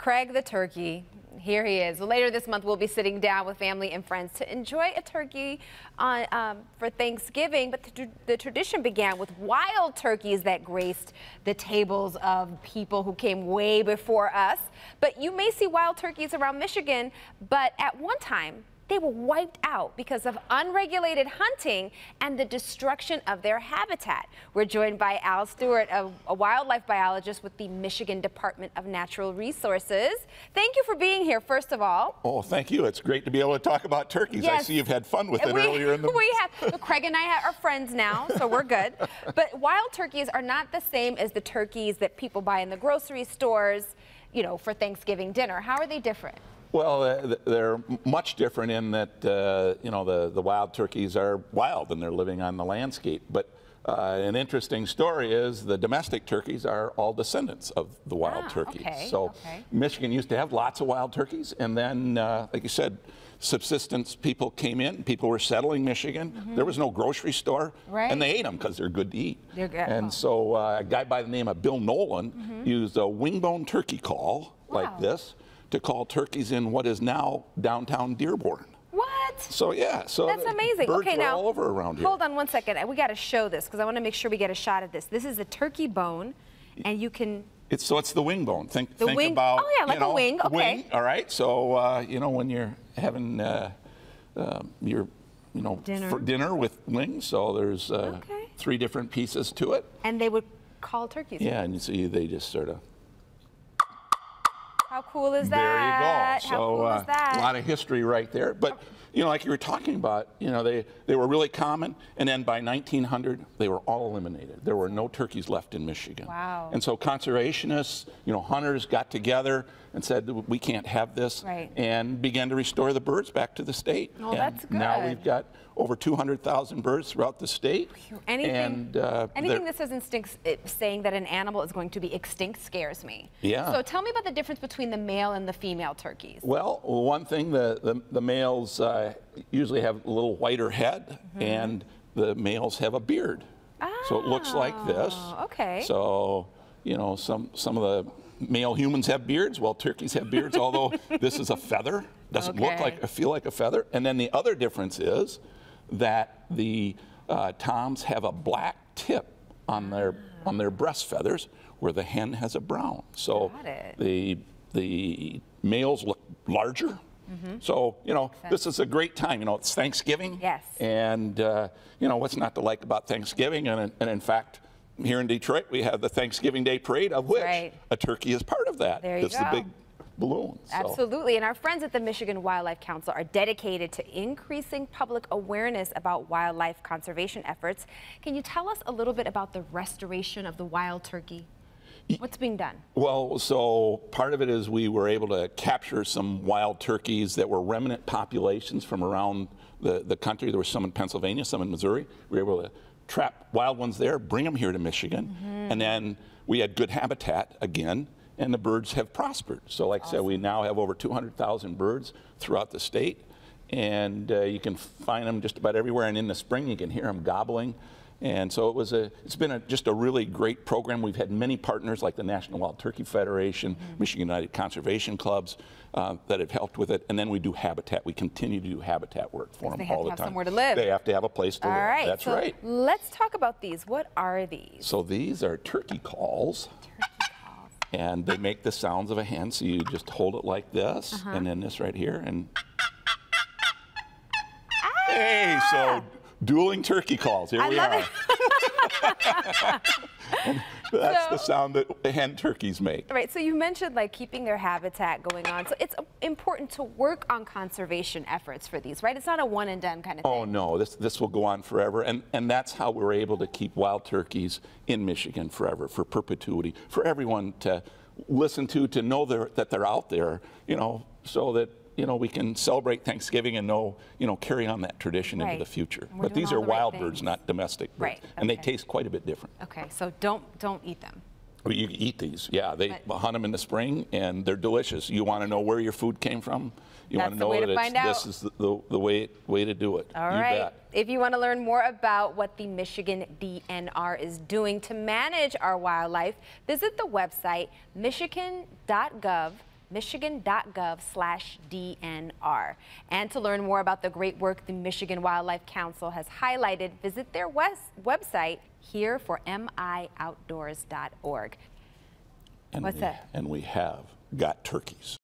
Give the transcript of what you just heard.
Craig the turkey. Here he is. Later this month, we'll be sitting down with family and friends to enjoy a turkey for Thanksgiving. But the tradition began with wild turkeys that graced the tables of people who came way before us. But you may see wild turkeys around Michigan, but at one time, they were wiped out because of unregulated hunting and the destruction of their habitat. We're joined by Al Stewart, a wildlife biologist with the Michigan Department of Natural Resources. Thank you for being here, first of all. Oh, thank you. It's great to be able to talk about turkeys. Yes. I see you've had fun with it earlier in the... We have. Craig and I are friends now, so we're good. But wild turkeys are not the same as the turkeys that people buy in the grocery stores, you know, for Thanksgiving dinner. How are they different? Well, they're much different in that, you know, the wild turkeys are wild and they're living on the landscape. But an interesting story is the domestic turkeys are all descendants of the wild turkeys. Okay, so Michigan used to have lots of wild turkeys, and then, like you said, subsistence people came in, people were settling Michigan. There was no grocery store, and they ate them because they're good to eat. They're good. And so a guy by the name of Bill Nolan used a wingbone turkey call like this to call turkeys in what is now downtown Dearborn. What? So yeah, so that's amazing. Birds okay, are now all over around here. Hold on one second. We got to show this because I want to make sure we get a shot of this. This is the turkey bone, and you can. It's the wing bone. Think wing, about. Oh yeah, like a wing. Okay. Wing, all right. So you know, when you're having your for dinner with wings, so there's 3 different pieces to it. And they would call turkeys. Yeah, and you see they just sort of. How cool is that? There you go. How cool is that? A lot of history right there. But, you know, like you were talking about, you know, they were really common. And then by 1900, they were all eliminated. There were no turkeys left in Michigan. Wow. And so conservationists, you know, hunters got together and said, we can't have this. And began to restore the birds back to the state. Oh, and that's good. Now we've got over 200,000 birds throughout the state. Anything that says saying that an animal is going to be extinct scares me. Yeah. So tell me about the difference between the male and the female turkeys. Well, one thing, the males usually have a little whiter head, and the males have a beard. So it looks like this. Okay. So, you know, some of the male humans have beards. Well, turkeys have beards, although this is a feather. Doesn't look like, feel like a feather. And then the other difference is the toms have a black tip on their breast feathers, where the hen has a brown. So the males look larger. So, you know, this is a great time. You know, it's Thanksgiving. Yes. And, you know, what's not to like about Thanksgiving? And in fact, here in Detroit, we have the Thanksgiving Day Parade, of which a turkey is part of that. There you it's the big balloon. Absolutely. And our friends at the Michigan Wildlife Council are dedicated to increasing public awareness about wildlife conservation efforts. Can you tell us a little bit about the restoration of the wild turkey? What's being done? Well, so part of it is we were able to capture some wild turkeys that were remnant populations from around the country. There were some in Pennsylvania, some in Missouri. We were able to trap wild ones there, bring them here to Michigan, and then we had good habitat again, and the birds have prospered. So like I said, we now have over 200,000 birds throughout the state, and you can find them just about everywhere, and in the spring you can hear them gobbling. And so it's been just a really great program. We've had many partners like the National Wild Turkey Federation, Michigan United Conservation Clubs that have helped with it. And then we do habitat. We continue to do habitat work for them all the time. They have to have somewhere to live. They have to have a place to live. Right. That's so right. Let's talk about these. What are these? So these are turkey calls. And they make the sounds of a hen. So you just hold it like this, and then this right here. And hey, so dueling turkey calls. Here we are. That's the sound that the hen turkeys make. Right, so you mentioned like keeping their habitat going on. So it's important to work on conservation efforts for these, right? It's not a one and done kind of thing. Oh no, this will go on forever. And that's how we're able to keep wild turkeys in Michigan forever, for perpetuity, for everyone to listen to know that they're out there, you know, so that, you know, we can celebrate Thanksgiving and know, you know, carry on that tradition into the future. But these are wild birds, not domestic birds. And they taste quite a bit different. Okay, so don't eat them. Well, you eat these, yeah. They hunt them in the spring, and they're delicious. You want to know where your food came from? You want to know that this is the way to do it. All right. If you want to learn more about what the Michigan DNR is doing to manage our wildlife, visit the website michigan.gov michigan.gov/DNR. And to learn more about the great work the Michigan Wildlife Council has highlighted, visit their website, hereformioutdoors.org. And we have got turkeys.